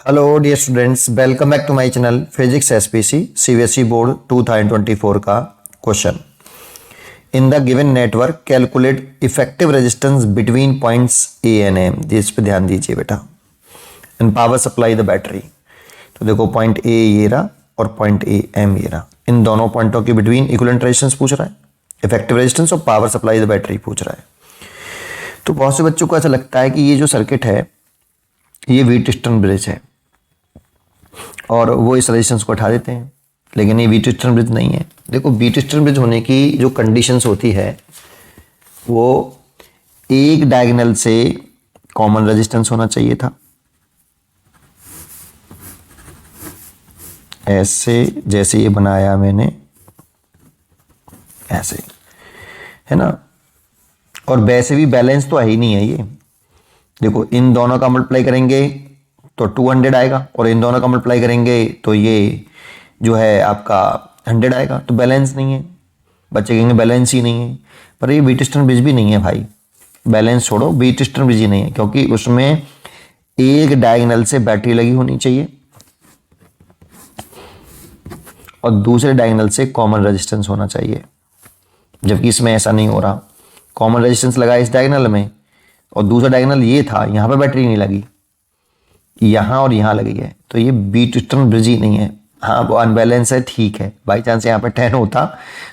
Hello dear students, welcome back to my channel physics SPC CBSE board 2024 का question. In the given network calculate effective resistance between points A and M. इस पे ध्यान दीजिए बेटा। In power supply the battery, तो देखो point A ये रहा और पॉइंट ए एम ये रहा। इन दोनों पॉइंटों के बिटवीन इक्विवेलेंट रेजिस्टेंस पूछ रहा है, इफेक्टिव रेजिस्टेंस और पावर सप्लाई द बैटरी पूछ रहा है। तो बहुत से बच्चों को ऐसा लगता है कि ये जो सर्किट है ये व्हीटस्टोन ब्रिज है और वो इस रेजिस्टेंस को उठा देते हैं, लेकिन ये व्हीटस्टोन ब्रिज नहीं है। देखो व्हीटस्टोन ब्रिज होने की जो कंडीशंस होती है वो एक डायगोनल से कॉमन रेजिस्टेंस होना चाहिए था, ऐसे जैसे ये बनाया मैंने ऐसे, है ना। और वैसे भी बैलेंस तो है ही नहीं है ये। देखो इन दोनों का मल्टीप्लाई करेंगे तो 200 आएगा और इन दोनों का मल्टीप्लाई करेंगे तो ये जो है आपका 100 आएगा, तो बैलेंस नहीं है। बच्चे कहेंगे बैलेंस ही नहीं है, पर ये व्हीटस्टोन ब्रिज भी नहीं है भाई। बैलेंस छोड़ो, व्हीटस्टोन ब्रिज ही नहीं है, क्योंकि उसमें एक डायगोनल से बैटरी लगी होनी चाहिए और दूसरे डायगोनल से कॉमन रेजिस्टेंस होना चाहिए, जबकि इसमें ऐसा नहीं हो रहा। कॉमन रेजिस्टेंस लगा इस डायगोनल में और दूसरा डायगोनल ये था, यहाँ पे बैटरी नहीं लगी, यहाँ और यहाँ लगी है, तो ये व्हीटस्टोन ब्रिज ही नहीं है। हाँ वो अनबैलेंस है, ठीक है। बाई चांस यहाँ पे 10 होता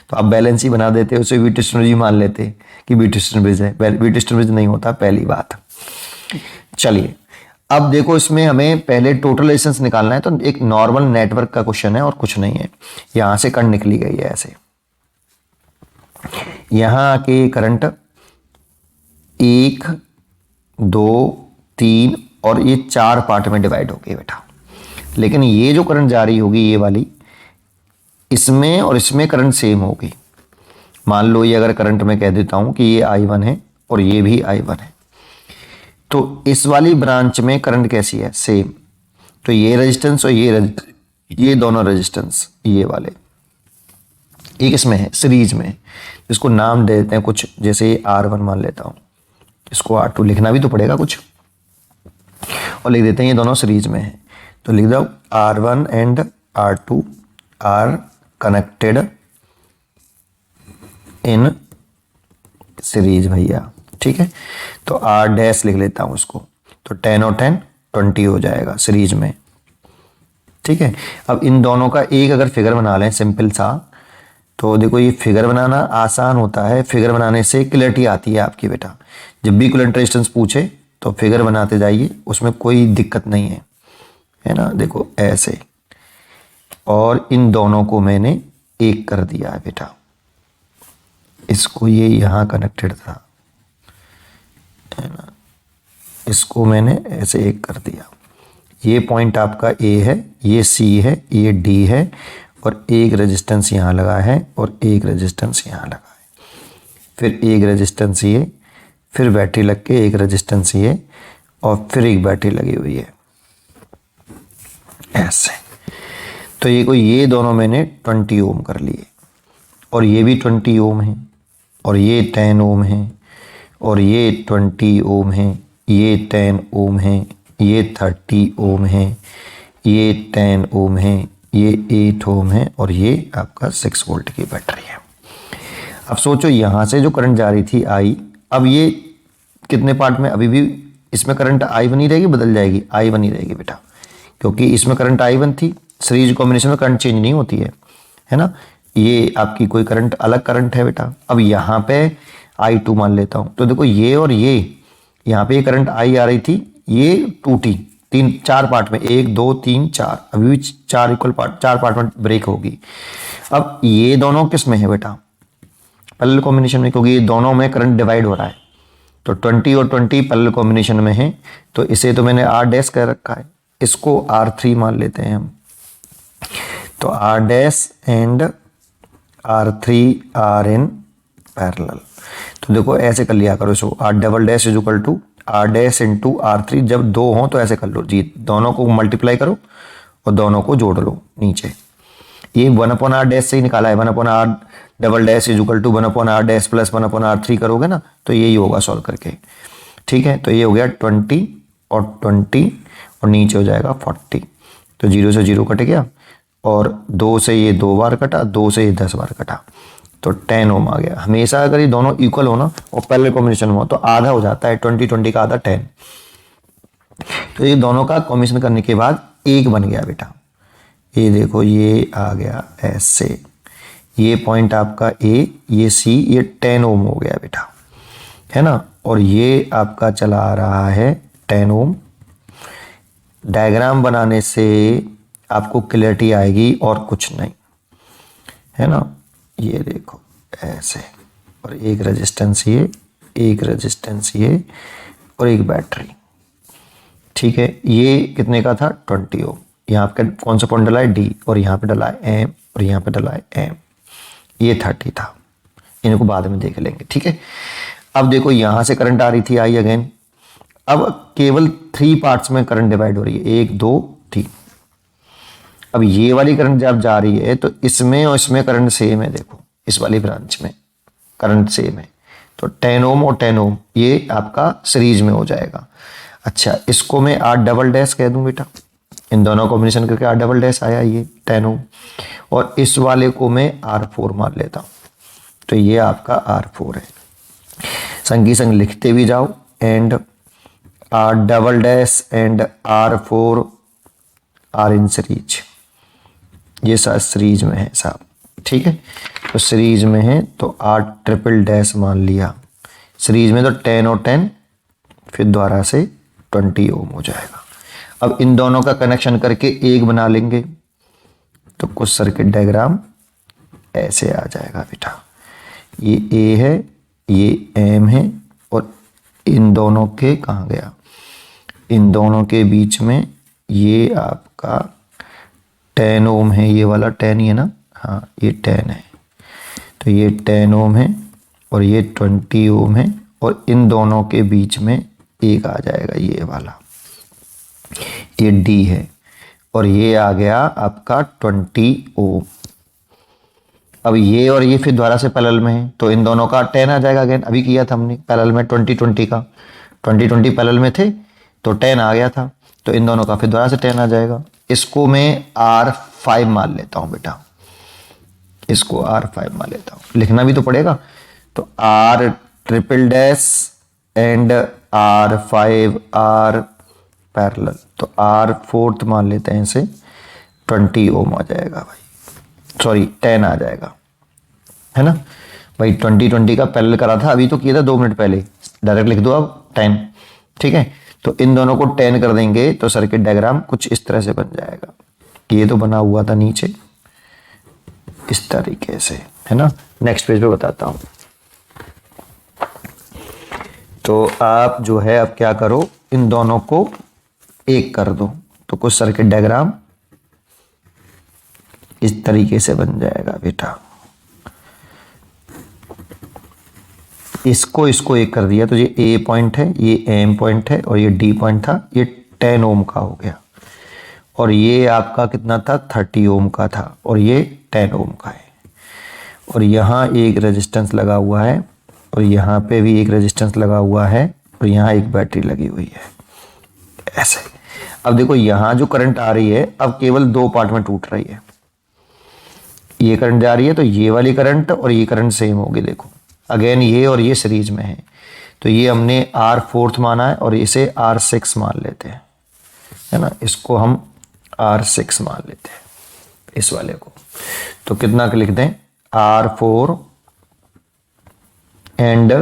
तो आप बैलेंस ही बना देते, उसे व्हीटस्टोन ब्रिज मान लेते कि व्हीटस्टोन ब्रिज है। व्हीटस्टोन ब्रिज नहीं होता, पहली बात। चलिए अब देखो, इसमें हमें पहले टोटल रेजिस्टेंस निकालना है, तो एक नॉर्मल नेटवर्क का क्वेश्चन है और कुछ नहीं है। यहाँ से करंट निकली गई है ऐसे, यहाँ आके करंट 1 2 3 और ये 4 पार्ट में डिवाइड हो गई बेटा। लेकिन ये जो करंट जा रही होगी ये वाली, इसमें और इसमें करंट सेम होगी। मान लो ये अगर करंट में कह देता हूं कि ये I1 है और ये भी I1 है, तो इस वाली ब्रांच में करंट कैसी है, सेम। तो ये रेजिस्टेंस और ये दोनों रेजिस्टेंस ये वाले एक इसमें है सीरीज में, इसको नाम दे देते हैं कुछ, जैसे R1 मान लेता हूं, इसको R2 लिखना भी तो पड़ेगा कुछ, और लिख देते हैं ये दोनों सीरीज में है। तो लिख दो R1 and R2 are connected in series भैया, ठीक है। तो R डैश लिख लेता हूं इसको, तो 10 और 10 20 हो जाएगा सीरीज में, ठीक है। अब इन दोनों का एक अगर फिगर बना लें सिंपल सा, तो देखो ये फिगर बनाना आसान होता है, फिगर बनाने से क्लैरिटी आती है आपकी बेटा। जब भी इक्विवेलेंट रेजिस्टेंस पूछे तो फिगर बनाते जाइए, उसमें कोई दिक्कत नहीं है ना। देखो ऐसे, और इन दोनों को मैंने एक कर दिया है बेटा, इसको ये यहाँ कनेक्टेड था, है ना, इसको मैंने ऐसे एक कर दिया। ये पॉइंट आपका ए है, ये सी है, ये डी है, और एक रेजिस्टेंस यहाँ लगा है और एक रेजिस्टेंस यहाँ लगा है, फिर एक रेजिस्टेंस ये, फिर बैटरी लग के एक रेजिस्टेंस ये, और फिर एक बैटरी लगी हुई है ऐसे। तो ये दोनों मैंने 20 ओम कर लिए, और ये भी 20 ओम है, और ये 10 ओम है, और ये 20 ओम है, ये 10 ओम है, ये 30 ओम है, ये 10 ओम है, ये 8 ओम है, और ये आपका 6 वोल्ट की बैटरी है। अब सोचो यहाँ से जो करंट जा रही थी आई, अब ये कितने पार्ट में, अभी भी इसमें करंट I1 ही रहेगी, बदल जाएगी, I1 ही रहेगी बेटा, क्योंकि इसमें करंट I1 थी। सीरीज कॉम्बिनेशन में करंट चेंज नहीं होती है ना। ये आपकी कोई करंट अलग करंट है बेटा। अब यहाँ पे I2 मान लेता हूँ, तो देखो ये और ये यहाँ पे करंट I आ रही थी, ये टूटी 4 पार्ट में, 1 2 3 4, अभी भी 4 इक्वल पार्ट, 4 पार्ट में ब्रेक होगी। अब ये दोनों किस में है बेटा, पैरेलल कॉम्बिनेशन में, क्योंकि ये दोनों में करंट डिवाइड हो रहा है। तो 20 और 20 पैरेलल कॉम्बिनेशन में है, तो इसे तो मैंने R डैश कह रखा है, इसको R3 मान लेते हैं हम। तो R dash and R3 are in parallel. तो देखो ऐसे कर लिया करो इसको, R double dash is equal to R dash into R3। जब 2 हो तो ऐसे कर लो जी, दोनों को मल्टीप्लाई करो और दोनों को जोड़ लो नीचे। ये 1/r डैश से ही निकाला है, 1/r double dash is equal to 1/r dash plus 1/r3 करोगे ना, तो यही होगा सॉल्व करके, ठीक है। तो ये हो गया 20 और 20, और नीचे हो जाएगा 40। तो 0 से 0 कट गया और 2 से ये 2 बार कटा, 2 से ये 10 बार कटा, तो 10 ओम आ गया। हमेशा अगर ये दोनों इक्वल हो ना और पैरेलल कॉम्बिनेशन हो तो आधा हो जाता है, 20 का आधा 10। तो ये दोनों का कॉम्बिनेशन करने के बाद एक बन गया बेटा। ये देखो ये आ गया ऐसे, ये पॉइंट आपका ए, ये सी, ये 10 ओम हो गया बेटा, है ना। और ये आपका चला आ रहा है 10 ओम। डायग्राम बनाने से आपको क्लैरिटी आएगी और कुछ नहीं, है ना। ये देखो ऐसे, और एक रेजिस्टेंस ये, एक रेजिस्टेंस ये, और एक बैटरी, ठीक है। ये कितने का था? 20 ओम। यहाँ पे कौन सा पॉइंट डला है? डी, और यहाँ पे डला है एम, और यहाँ पे डला है एम। ये 30 था, इनको बाद में देख लेंगे, ठीक है। अब देखो यहाँ से करंट आ रही थी, आई अगेन। अब केवल 3 पार्ट्स में करंट डिवाइड हो रही है, 1 2 3। अब ये वाली करंट जब जा रही है तो इसमें और इसमें करंट सेम है, देखो इस वाली ब्रांच में करंट सेम है, तो 10 ओम और 10 ओम ये आपका सीरीज में हो जाएगा। अच्छा, इसको मैं R डबल डैश कह दूं बेटा, इन दोनों कॉम्बिनेशन करके R डबल डैश आया ये 10 ओम, और इस वाले को मैं R4 मान लेता हूं, तो ये आपका R4 है। संग की संग लिखते भी जाओ, and R double dash and R4 are in series, ये साथ सीरीज में है साहब, ठीक है। तो सीरीज में है तो R ट्रिपल डैश मान लिया, सीरीज में तो 10 और 10 फिर दोबारा से 20 ओम हो जाएगा। अब इन दोनों का कनेक्शन करके एक बना लेंगे तो कुछ सर्किट डायग्राम ऐसे आ जाएगा बेटा। ये ए है, ये एम है, और इन दोनों के कहाँ गया, इन दोनों के बीच में ये आपका 10 ओम है, ये वाला 10 ही है ना, हाँ ये 10 है, तो ये 10 ओम है और ये 20 ओम है, और इन दोनों के बीच में एक आ जाएगा ये वाला, ये डी है, और ये आ गया आपका 20 ओम। अब ये और ये फिर दोबारा से पैरेलल में है तो इन दोनों का 10 आ जाएगा अगेन, अभी किया था हमने पैरेलल में 20 का, 20 पैरेलल में थे तो 10 आ गया था, तो इन दोनों का फिर दोबारा से 10 आ जाएगा। इसको मैं R5 मान लेता हूं बेटा, इसको R5 मान लेता हूं, लिखना भी तो पड़ेगा, तो R triple dash and R5 R parallel, तो R4 मान लेते हैं इसे, 20 ओम आ जाएगा भाई, सॉरी 10 आ जाएगा, है ना भाई। 20 का पैरेलल करा था, अभी तो किया था 2 मिनट पहले, डायरेक्ट लिख दो अब 10, ठीक है। तो इन दोनों को 10 कर देंगे तो सर्किट डायग्राम कुछ इस तरह से बन जाएगा। ये तो बना हुआ था नीचे इस तरीके से, है ना। नेक्स्ट पेज पे बताता हूं। तो आप जो है अब क्या करो, इन दोनों को एक कर दो तो कुछ सर्किट डायग्राम इस तरीके से बन जाएगा बेटा। इसको एक कर दिया तो ये ए पॉइंट है, ये एम पॉइंट है, और ये डी पॉइंट था, ये 10 ओम का हो गया, और ये आपका कितना था 30 ओम का था, और ये 10 ओम का है, और यहाँ एक रेजिस्टेंस लगा हुआ है, और यहाँ पे भी एक रेजिस्टेंस लगा हुआ है, और यहाँ एक बैटरी लगी हुई है ऐसे। अब देखो यहाँ जो करंट आ रही है अब केवल 2 पार्ट में टूट रही है, ये करंट जा रही है तो ये वाली करंट और ये करंट सेम होगी, देखो अगेन ये और ये सीरीज में है, तो ये हमने R4 माना है और इसे R6 मान लेते हैं, है ना, इसको हम R6 मान लेते हैं इस वाले को। तो कितना लिख दें, R4 and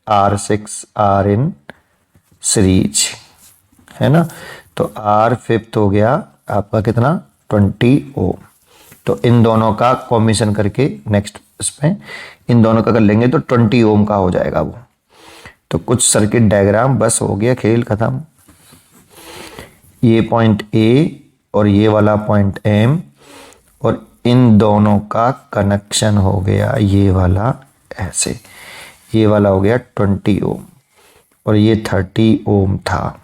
R6 are in series, है ना। तो R5 हो गया आपका कितना 20 ओम। तो इन दोनों का कॉम्बिनेशन करके नेक्स्ट इसमें इन दोनों का कर लेंगे तो 20 ओम का हो जाएगा वो। तो कुछ सर्किट डायग्राम, बस हो गया खेल खत्म। ये पॉइंट ए और ये वाला पॉइंट एम, और इन दोनों का कनेक्शन हो गया ये वाला ऐसे, ये वाला हो गया 20 ओम और ये 30 ओम था,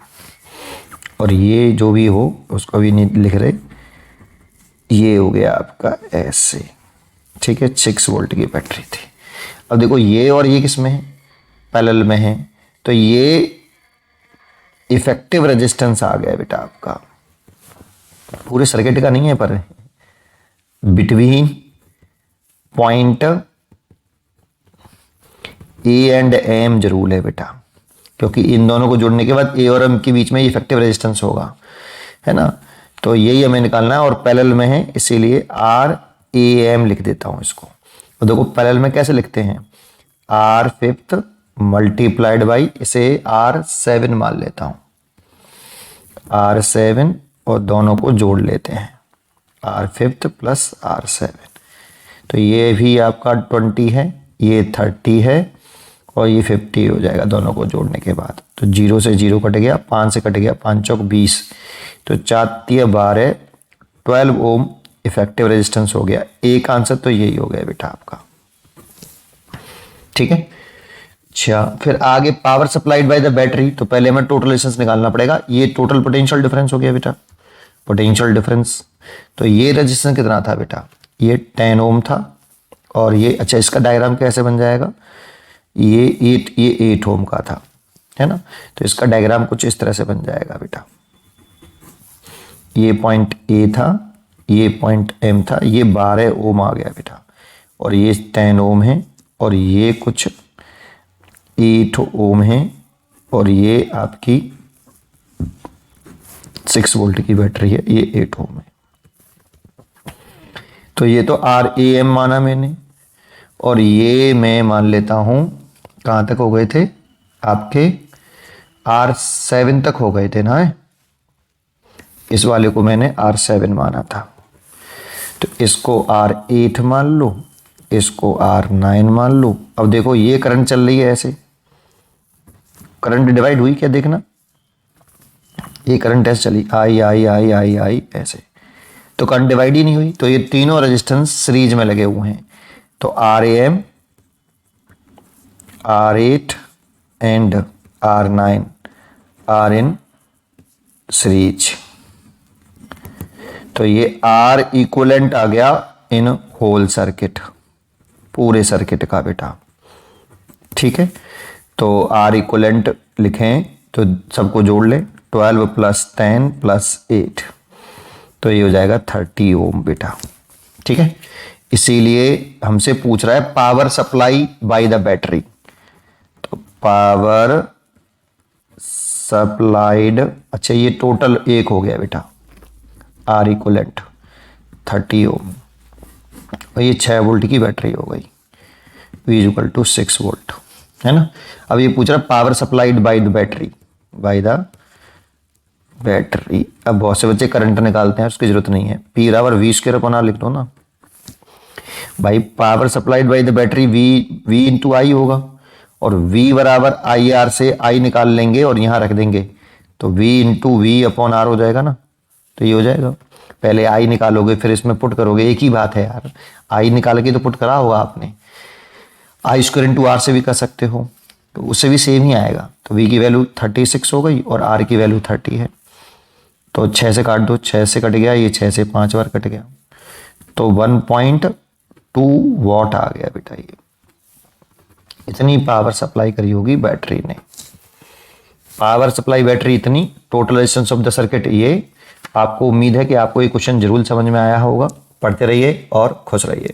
और ये जो भी हो उसको भी नहीं लिख रहे, ये हो गया आपका ऐसे, ठीक है। 6 वोल्ट की बैटरी थी। अब देखो ये और ये किस में है, पैरेलल में है, तो ये इफेक्टिव रेजिस्टेंस आ गया बेटा आपका पूरे सर्किट का नहीं है, पर between point A and M जरूर है बेटा, क्योंकि इन दोनों को जोड़ने के बाद ए और एम के बीच में इफेक्टिव रेजिस्टेंस होगा, है ना। तो यही हमें निकालना है और पैरेलल में है, इसीलिए आर ए एम लिख देता हूं इसको। तो देखो पैरेलल में कैसे लिखते हैं, आर फिफ्थ मल्टीप्लाइड बाई, इसे आर 7 मान लेता हूं, आर 7 और दोनों को जोड़ लेते हैं, आर फिफ्थ प्लस आर 7। तो ये भी आपका 20 है, ये 30 है और ये 50 हो जाएगा दोनों को जोड़ने के बाद। तो 0 से 0 कट गया, 5 से कट गया, 5 चौक 20, तो 4 12 12 ओम इफेक्टिव रेजिस्टेंस हो गया। एक आंसर तो यही हो गया बेटा आपका, ठीक है। अच्छा, फिर आगे power supplied by the battery, तो पहले हमें टोटल रेजिस्टेंस निकालना पड़ेगा। ये टोटल पोटेंशियल डिफरेंस हो गया बेटा, पोटेंशियल डिफरेंस। तो ये रेजिस्टेंस कितना था बेटा, ये 10 ओम था और ये, अच्छा इसका डायग्राम कैसे बन जाएगा, ये 8 ओम का था, है ना। तो इसका डायग्राम कुछ इस तरह से बन जाएगा बेटा, ये पॉइंट ए था, ये पॉइंट एम था, ये 12 ओम आ गया बेटा और ये 10 ओम है और ये कुछ 8 ओम है और ये आपकी 6 वोल्ट की बैटरी है, ये 8 ओम है। तो ये तो आर ए एम माना मैंने और ये मैं मान लेता हूं, कहां तक हो गए थे आपके, R7 तक हो गए थे ना, इस वाले को मैंने R7 माना था। तो इसको R8 मान लो, इसको R9 मान लो। अब देखो ये करंट चल रही है ऐसे, करंट डिवाइड हुई क्या, देखना ये करंट ऐसे चली, आई आई आई आई आई ऐसे, तो करंट डिवाइड ही नहीं हुई। तो ये तीनों रेजिस्टेंस सीरीज में लगे हुए हैं, तो RAM, R8 and R9 are in series. तो ये R इक्विवेलेंट आ गया इन होल सर्किट, पूरे सर्किट का बेटा, ठीक है। तो R इक्विवेलेंट लिखें तो सबको जोड़ लें, 12 + 10 + 8, तो ये हो जाएगा 30 ओम बेटा, ठीक है। इसीलिए हमसे पूछ रहा है power supply by the battery, तो पावर सप्लाइड, अच्छा ये टोटल एक हो गया बेटा, R इक्विवेलेंट 30 ओम और ये 6 वोल्ट की बैटरी हो गई, V = 6 वोल्ट, है ना। अब ये पूछ रहा है power supplied by the battery, by the battery. अब बहुत से बच्चे करंट निकालते हैं, उसकी जरूरत नहीं है, P = V² लिख दो ना भाई। Power supplied by the battery V × I होगा और V = IR से I निकाल लेंगे और यहां रख देंगे, तो V × V/R हो जाएगा ना। तो ये हो जाएगा, पहले I निकालोगे फिर इसमें पुट करोगे, एक ही बात है यार, I निकाल के तो पुट करा होगा आपने, I² × R से भी कर सकते हो, तो उससे भी सेम ही आएगा। तो V की वैल्यू 36 हो गई और R की वैल्यू 30 है, तो 6 से काट दो, 6 से कट गया, ये 6 से 5 बार कट गया, तो 1.2 वॉट आ गया बेटा। ये इतनी पावर सप्लाई करी होगी बैटरी ने, पावर सप्लाई बैटरी इतनी, total resistance of the circuit ये। आपको उम्मीद है कि आपको ये क्वेश्चन जरूर समझ में आया होगा। पढ़ते रहिए और खुश रहिए।